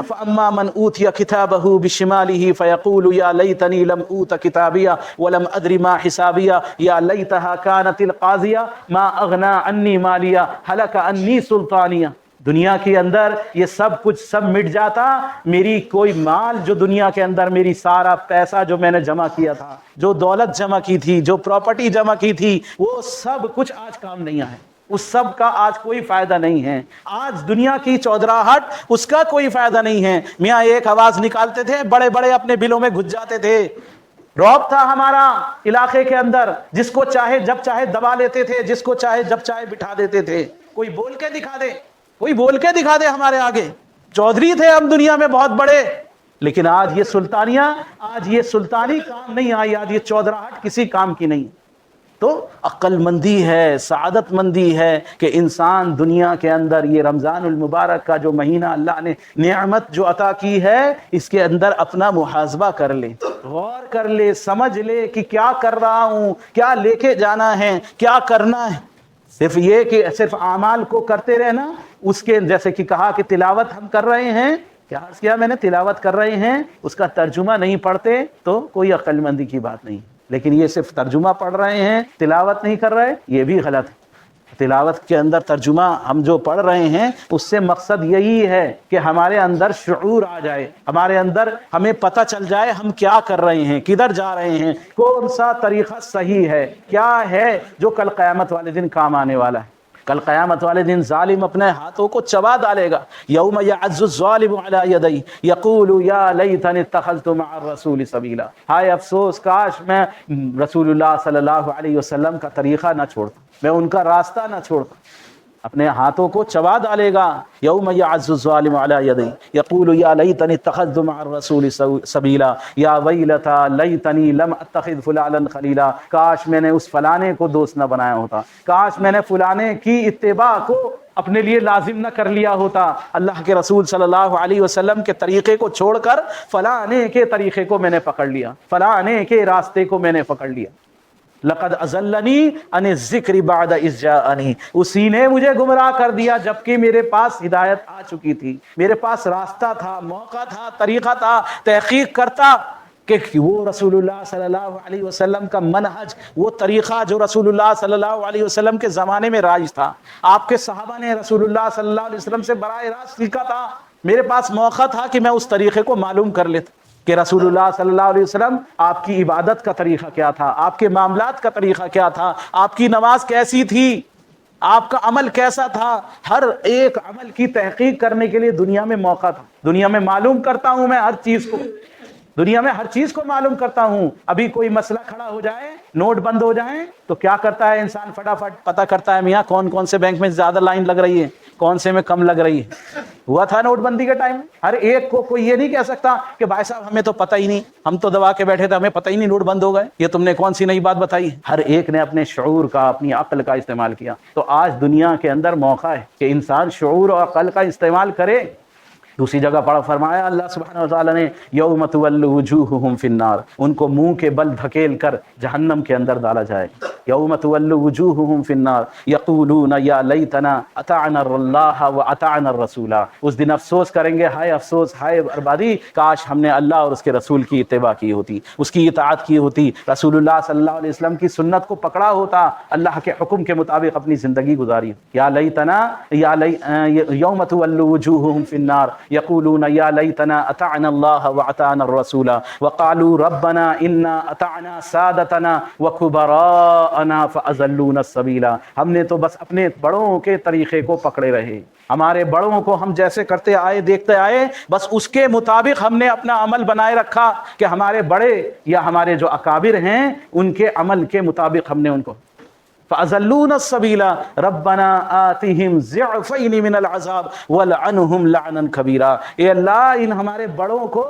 فاما من اوتی کتابہ بشمالہ فیقول یا لیتنی لم اوت کتابیہ ولم ادری ما حسابیہ. یا لیتہا کانت القاضیہ ما اغنا عنی مالیہ ہلک عنی سلطانیہ. دنیا کے اندر یہ سب کچھ سب مٹ جاتا، میری کوئی مال جو دنیا کے اندر، میری سارا پیسہ جو میں نے جمع کیا تھا، جو دولت جمع کی تھی، جو پراپرٹی جمع کی تھی، وہ سب کچھ آج کام نہیں آئے. اس سب کا آج کوئی فائدہ نہیں ہے. آج دنیا کی چودراہٹ اس کا کوئی فائدہ نہیں ہے. میاں ایک آواز نکالتے تھے، بڑے بڑے اپنے بلوں میں گھس جاتے تھے. رعب تھا ہمارا علاقے کے اندر، جس کو چاہے جب چاہے دبا لیتے تھے، جس کو چاہے جب چاہے بٹھا دیتے تھے. کوئی بول کے دکھا دے، کوئی بول کے دکھا دے ہمارے آگے. چودھری تھے ہم دنیا میں بہت بڑے، لیکن آج یہ سلطانی کام نہیں آئی، آج یہ چودراہٹ کسی کام کی نہیں. تو عقل مندی ہے، سعادت مندی ہے کہ انسان دنیا کے اندر یہ رمضان المبارک کا جو مہینہ اللہ نے نعمت جو عطا کی ہے، اس کے اندر اپنا محاسبہ کر لے، غور کر لے، سمجھ لے کہ کیا کر رہا ہوں، کیا لے کے جانا ہے، کیا کرنا ہے۔ صرف یہ کہ صرف اعمال کو کرتے رہنا، اس کے جیسے کہ کہا کہ تلاوت ہم کر رہے ہیں، کیا عرض کیا میں نے، تلاوت کر رہے ہیں، اس کا ترجمہ نہیں پڑھتے تو کوئی عقل مندی کی بات نہیں، لیکن یہ صرف ترجمہ پڑھ رہے ہیں، تلاوت نہیں کر رہے، یہ بھی غلط ہے۔ تلاوت کے اندر ترجمہ ہم جو پڑھ رہے ہیں، اس سے مقصد یہی ہے کہ ہمارے اندر شعور آ جائے، ہمارے اندر ہمیں پتہ چل جائے ہم کیا کر رہے ہیں، کدھر جا رہے ہیں، کون سا طریقہ صحیح ہے، کیا ہے جو کل قیامت والے دن کام آنے والا ہے۔ کل قیامت والے دن ظالم اپنے ہاتھوں کو چبا ڈالے گا، یوم یعض الظالم علی یدیہ یقول یا لیتنی اتخذت مع الرسول سبیلا، ہائے افسوس کاش میں رسول اللہ صلی اللہ علیہ وسلم کا طریقہ نہ چھوڑتا، میں ان کا راستہ نہ چھوڑتا۔ اپنے ہاتھوں کو چبا ڈالے گا، یوم یعض الظالم علی یدیہ یقول یا لیتنی اتخذت مع الرسول سبیلا یا ویلتی لیتنی لم اتخذ فلانا خلیلا، کاش میں نے اس فلانے کو دوست نہ بنایا ہوتا، کاش میں نے فلانے کی اتباع کو اپنے لیے لازم نہ کر لیا ہوتا، اللہ کے رسول صلی اللہ علیہ وسلم کے طریقے کو چھوڑ کر فلانے کے طریقے کو میں نے پکڑ لیا، فلانے کے راستے کو میں نے پکڑ لیا۔ لقد اضلنی عن الذکر بعد اذ جاءنی، اسی نے مجھے گمراہ کر دیا جبکہ میرے پاس ہدایت آ چکی تھی، میرے پاس راستہ تھا، موقع تھا، طریقہ تھا، تحقیق کرتا کہ وہ رسول اللہ صلی اللہ علیہ وسلم کا منہج، وہ طریقہ جو رسول اللہ صلی اللہ علیہ وسلم کے زمانے میں رائج تھا، آپ کے صحابہ نے رسول اللہ صلی اللہ علیہ وسلم سے براہ راست سیکھا تھا، میرے پاس موقع تھا کہ میں اس طریقے کو معلوم کر لیتا کہ رسول اللہ صلی اللہ علیہ وسلم آپ کی عبادت کا طریقہ کیا تھا، آپ کے معاملات کا طریقہ کیا تھا، آپ کی نماز کیسی تھی، آپ کا عمل کیسا تھا، ہر ایک عمل کی تحقیق کرنے کے لیے دنیا میں موقع تھا۔ دنیا میں معلوم کرتا ہوں میں ہر چیز کو، دنیا میں ہر چیز کو معلوم کرتا ہوں۔ ابھی کوئی مسئلہ کھڑا ہو جائے، نوٹ بند ہو جائیں تو کیا کرتا ہے انسان، فٹافٹ پتہ کرتا ہے میاں کون کون سے بینک میں زیادہ لائن لگ رہی ہے، کون سے میں کم لگ رہی ہے۔ ہوا تھا نوٹ بندی کے ٹائم میں، ہر ایک کو کوئی یہ نہیں کہہ سکتا کہ بھائی صاحب ہمیں تو پتہ ہی نہیں، ہم تو دبا کے بیٹھے تھے، ہمیں پتہ ہی نہیں نوٹ بند ہو گئے، یہ تم نے کون سی نئی بات بتائی۔ ہر ایک نے اپنے شعور کا، اپنی عقل کا استعمال کیا۔ تو آج دنیا کے اندر موقع ہے کہ انسان شعور اور عقل کا استعمال کرے۔ دوسری جگہ پڑھا فرمایا اللہ سبحانہ وتعالی نے، یوم تول وجوہہم فی النار، ان کو منہ کے بل دھکیل کر جہنم کے اندر ڈالا جائے۔ یوم تول وجوہہم فی النار یقولون یا لیتنا اطعنا اللہ واطعنا الرسول، اس دن افسوس کریں گے، ہائے افسوس، ہائے بربادی، کاش ہم نے اللہ اور اس کے رسول کی اتباع کی ہوتی، اس کی اطاعت کی ہوتی، رسول اللہ صلی اللہ علیہ وسلم کی سنت کو پکڑا ہوتا، اللہ کے حکم کے مطابق اپنی زندگی گزاری۔ یا لیتنا یوم تول وجوہہم فی النار یقولون یا لیتنا اطعنا اللہ واطعنا الرسول وقالوا ربنا انا اطعنا سادتنا وکبراءنا فاضلونا السبیل، ہم نے تو بس اپنے بڑوں کے طریقے کو پکڑے رہے، ہمارے بڑوں کو ہم جیسے کرتے آئے، دیکھتے آئے، بس اس کے مطابق ہم نے اپنا عمل بنائے رکھا کہ ہمارے بڑے یا ہمارے جو اکابر ہیں ان کے عمل کے مطابق ہم نے ان کو فَأَزَلُّونَ السَّبِيلَ رَبَّنَا آتِهِمْ ضِعْفَيْنِ مِنَ الْعَذَابِ وَلْعَنْهُمْ لَعْنًا كَبِيرًا، اے اللہ ان ہمارے بڑوں کو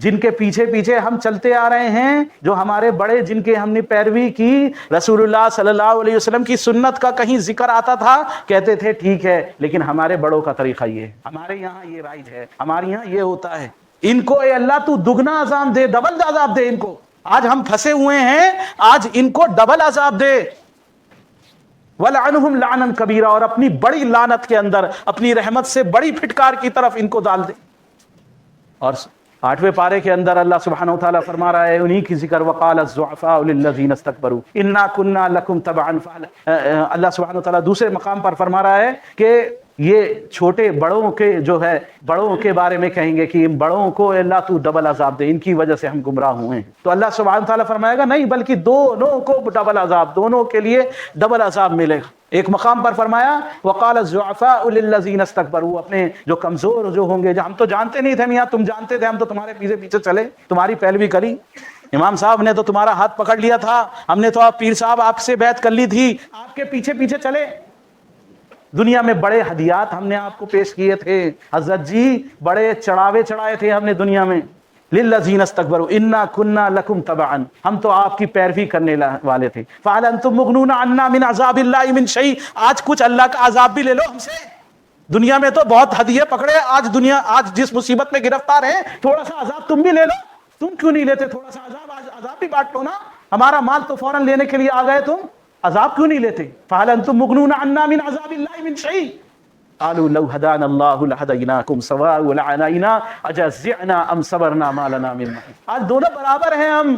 جن کے پیچھے پیچھے ہم چلتے آ رہے ہیں، جو ہمارے بڑے جن کے ہم نے پیروی کی، رسول اللہ صلی اللہ علیہ وسلم کی سنت کا کہیں ذکر آتا تھا، کہتے تھے ٹھیک ہے لیکن ہمارے بڑوں کا طریقہ یہ ہے، ہمارے یہاں یہ رائج ہے، ہمارے یہاں یہ ہوتا ہے، ان کو اے اللہ تو دگنا عذاب دے، ڈبل عذاب دے ان کو، آج ہم پھنسے ہوئے ہیں، آج ان کو ڈبل عذاب دے، وَلْعَنْهُمْ لَعْنًا كَبِيرًا، اور اپنی بڑی لعنت کے اندر، اپنی رحمت سے بڑی پھٹکار کی طرف ان کو ڈال دے۔ اور 8ویں پارے کے اندر اللہ سبحانہ وتعالی فرما رہا ہے انہی کی ذکر، وَقَالَ الضُّعَفَاءُ لِلَّذِينَ اسْتَكْبَرُوا إِنَّا كُنَّا لَكُمْ تَبَعًا، اللہ سبحانہ وتعالی دوسرے مقام پر فرما رہا ہے کہ یہ چھوٹے بڑوں کے جو ہے، بڑوں کے بارے میں کہیں گے کہ ان بڑوں کو اللہ تو ڈبل عذاب دے، ان کی وجہ سے ہم گمراہ ہوئے ہیں، تو اللہ سبحانہ وتعالی فرمائے گا نہیں، بلکہ دونوں کو ڈبل عذاب، دونوں کے لیے ڈبل عذاب ملے گا۔ ایک مقام پر فرمایا وقال الضعفاء للذین استکبروا، اپنے جو کمزور جو ہوں گے، جو ہم تو جانتے نہیں تھے میاں، تم جانتے تھے، ہم تو تمہارے پیچھے پیچھے چلے، تمہاری پیروی کری، امام صاحب نے تو تمہارا ہاتھ پکڑ لیا تھا، ہم نے تو آپ پیر صاحب آپ سے بیعت کر لی تھی، آپ کے پیچھے پیچھے چلے، دنیا میں بڑے ہدیات ہم نے آپ کو پیش کیے تھے، حضرت جی بڑے چڑھاوے چڑھائے تھے ہم نے دنیا میں، للذین استکبروا انا کنا لکم تبعا، ہم تو آپ کی پیروی کرنے والے تھے. فہل انتم مغنون عنا من عذاب اللہ من شیء، آج کچھ اللہ کا عذاب بھی لے لو ہم سے. دنیا میں تو بہت ہدیے پکڑے، آج جس مصیبت میں گرفتار ہیں تھوڑا سا عذاب تم بھی لے لو. تم کیوں نہیں لیتے تھوڑا سا عذاب؟ آج عذاب بھی بانٹ لو نا. ہمارا مال تو فوراً لینے کے لیے آ گئے، تم عذاب کیوں نہیں لیتے؟ فہل انتم مغنون عنا من عذاب اللہ من شیء قالوا لو هدانا الله لهديناكم سواء علينا اجزعنا ام صبرنا ما لنا من محيص. آج دونوں برابر ہیں ہم.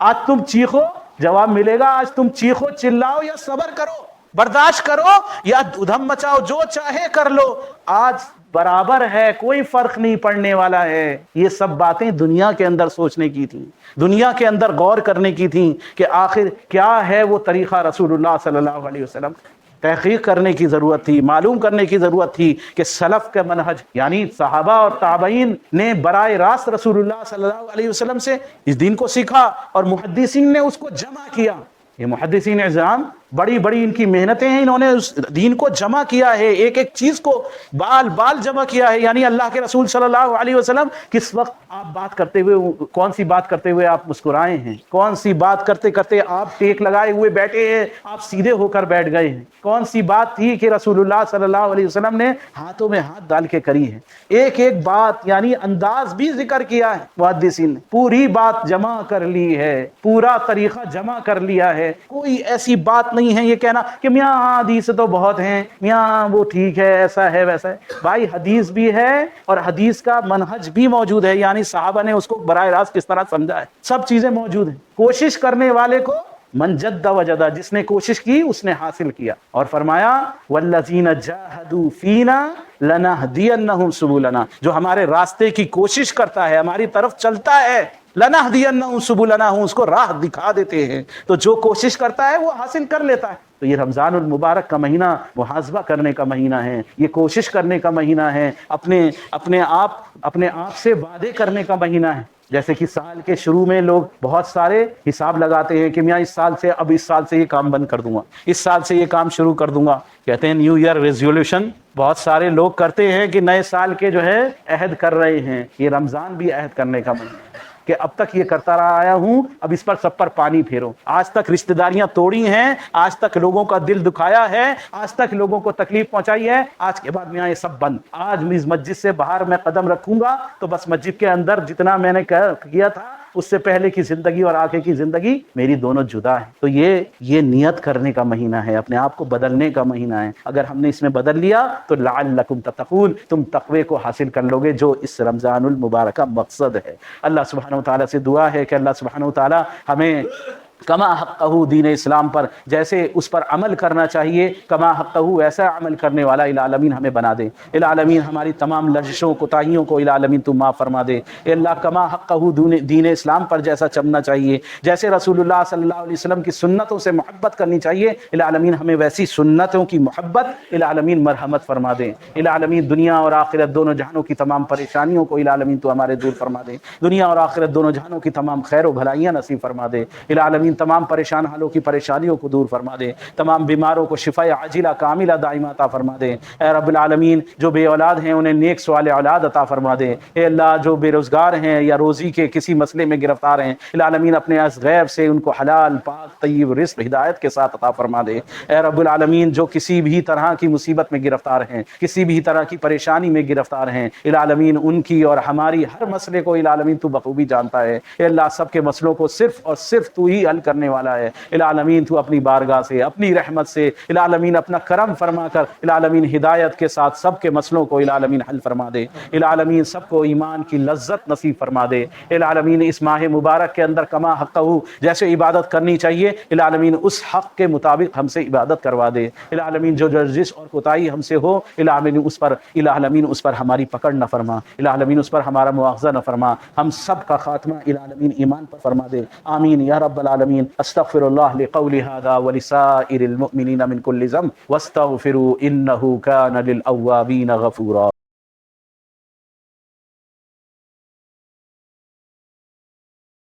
آج تم چیخو جواب ملے گا، آج تم چیخو چلاؤ یا صبر کرو، برداشت کرو یا دھم مچاؤ، جو چاہے کر لو. آج برابر ہے، کوئی فرق نہیں پڑنے والا ہے. یہ سب باتیں دنیا کے اندر سوچنے کی تھیں، دنیا کے اندر غور کرنے کی تھیں کہ آخر کیا ہے وہ طریقہ رسول اللہ صلی اللہ علیہ وسلم. تحقیق کرنے کی ضرورت تھی، معلوم کرنے کی ضرورت تھی کہ سلف کا منہج یعنی صحابہ اور تابعین نے براہ راست رسول اللہ صلی اللہ علیہ وسلم سے اس دین کو سیکھا اور محدثین نے اس کو جمع کیا. یہ محدثین اعظام بڑی بڑی ان کی محنتیں ہیں، انہوں نے اس دین کو جمع کیا ہے، ایک ایک چیز کو بال بال جمع کیا ہے. یعنی اللہ کے رسول صلی اللہ علیہ وسلم کس وقت آپ بات کرتے ہوئے، کون سی بات کرتے ہوئے آپ مسکرائے ہیں، کون سی بات کرتے کرتے آپ ٹیک لگائے ہوئے بیٹھے ہیں، آپ سیدھے ہو کر بیٹھ گئے ہیں، کون سی بات تھی کہ رسول اللہ صلی اللہ علیہ وسلم نے ہاتھوں میں ہاتھ ڈال کے کری ہے. ایک ایک بات یعنی انداز بھی ذکر کیا ہے محدثین نے، پوری بات جمع کر لی ہے، پورا طریقہ جمع کر لیا ہے. کوئی ایسی بات نہیں ہے یہ کہنا کہ میاں حدیث تو بہت ہیں، میاں وہ ٹھیک ہے، ایسا ہے ویسا ہے. بھائی حدیث بھی ہے اور حدیث کا منہج بھی موجود ہے، یعنی صحابہ نے اس کو براہ راست کس طرح سمجھا ہے، سب چیزیں موجود ہیں. کوشش کرنے والے کو من جد وجد، جس نے کوشش کی اس نے حاصل کیا. اور فرمایا والذین جاہدوا فینا لنہدینہم سبلنا، جو ہمارے راستے کی کوشش کرتا ہے، ہماری طرف چلتا ہے، لنہدینہم سبلنا، ہم اس کو راہ دکھا دیتے ہیں. تو جو کوشش کرتا ہے وہ حاصل کر لیتا ہے. تو یہ رمضان المبارک کا مہینہ محاسبہ کرنے کا مہینہ ہے، یہ کوشش کرنے کا مہینہ ہے، اپنے آپ سے وعدے کرنے کا مہینہ ہے. جیسے کہ سال کے شروع میں لوگ بہت سارے حساب لگاتے ہیں کہ میاں اس سال سے یہ کام بند کر دوں گا، اس سال سے یہ کام شروع کر دوں گا. کہتے ہیں نیو ایئر ریزولوشن بہت سارے لوگ کرتے ہیں کہ نئے سال کے جو ہے عہد کر رہے ہیں. یہ رمضان بھی عہد کرنے کا مہینہ ہے کہ اب تک یہ کرتا رہا آیا ہوں، اب اس پر سب پر پانی پھیرو. آج تک رشتہ داریاں توڑی ہیں، آج تک لوگوں کا دل دکھایا ہے، آج تک لوگوں کو تکلیف پہنچائی ہے، آج کے بعد میاں یہ سب بند. آج اس مسجد سے باہر میں قدم رکھوں گا تو بس مسجد کے اندر جتنا میں نے کیا تھا اس سے پہلے کی زندگی اور آگے کی زندگی میری دونوں جدا ہے. تو یہ نیت کرنے کا مہینہ ہے، اپنے آپ کو بدلنے کا مہینہ ہے. اگر ہم نے اس میں بدل لیا تو لعلکم تتقون، تم تقوی کو حاصل کر لو گے، جو اس رمضان المبارک کا مقصد ہے. اللہ سبحانہ وتعالی سے دعا ہے کہ اللہ سبحانہ وتعالی ہمیں کما حقہ دین اسلام پر جیسے اس پر عمل کرنا چاہیے، کما حقہ ایسا عمل کرنے والا العالمین ہمیں بنا دے. العالمین ہماری تمام لغزشوں کوتاہیوں کو العالمین تو معاف فرما دے. اے اللہ کما حقہ دین اسلام پر جیسا چلنا چاہیے، جیسے رسول اللہ صلی اللہ علیہ وسلم کی سنتوں سے محبت کرنی چاہیے، العالمین ہمیں ویسی سنتوں کی محبت العالمین مرحمت فرما دے. العالمین دنیا اور آخرت دونوں جہانوں کی تمام پریشانیوں کو العالمین تو ہمارے دور فرما دے. دنیا اور آخرت دونوں جہانوں کی تمام خیر و بھلائیاں نصیب فرما دے. العالمین تمام پریشان حالوں کی پریشانیوں کو دور فرما دے، تمام بیماروں کو شفا عاجلہ کاملہ دائمہ عطا فرما دے. اے رب العالمین جو بے اولاد ہیں انہیں نیک سوال اولاد عطا فرما دے. اے اللہ جو بے روزگار ہیں یا روزی کے کسی مسئلے میں گرفتار ہیں، العالمین اپنے از غیب سے ان کو حلال پاک طیب رزق ہدایت کے ساتھ عطا فرما دے. اے رب العالمین جو کسی بھی طرح کی مصیبت میں گرفتار ہیں، کسی بھی طرح کی پریشانی میں گرفتار ہیں، العالمین ان کی اور ہماری ہر مسئلے کو العالمین تو بخوبی جانتا ہے. اے اللہ سب کے مسئلوں کو صرف اور صرف تو ہی حل کرنے والا ہے. العالمین تو اپنی بارگاہ سے، اپنی رحمت سے العالمین اپنا کرم فرما کر العالمین ہدایت کے ساتھ سب کے مسئلوں کو العالمین حل فرما دے. العالمین سب کو ایمان کی لذت نصیب فرما دے. العالمین اس ماہ مبارک کے اندر کما حقہ جیسے عبادت کرنی چاہیے العالمین اس حق کے مطابق ہم سے عبادت کروا دے. العالمین جو جرجش اور کوتاہی ہم سے ہو العالمین اس پر ہماری پکڑ نہ فرما، العالمین اس پر ہمارا مواخذہ نہ فرما. ہم سب کا خاتمہ العالمین ایمان پر فرما دے. آمین یا رب العالمین. استغفر اللہ لقولی هذا ولسائر المؤمنین من كل ذنب واستغفروا انه كان للأوابین غفورا.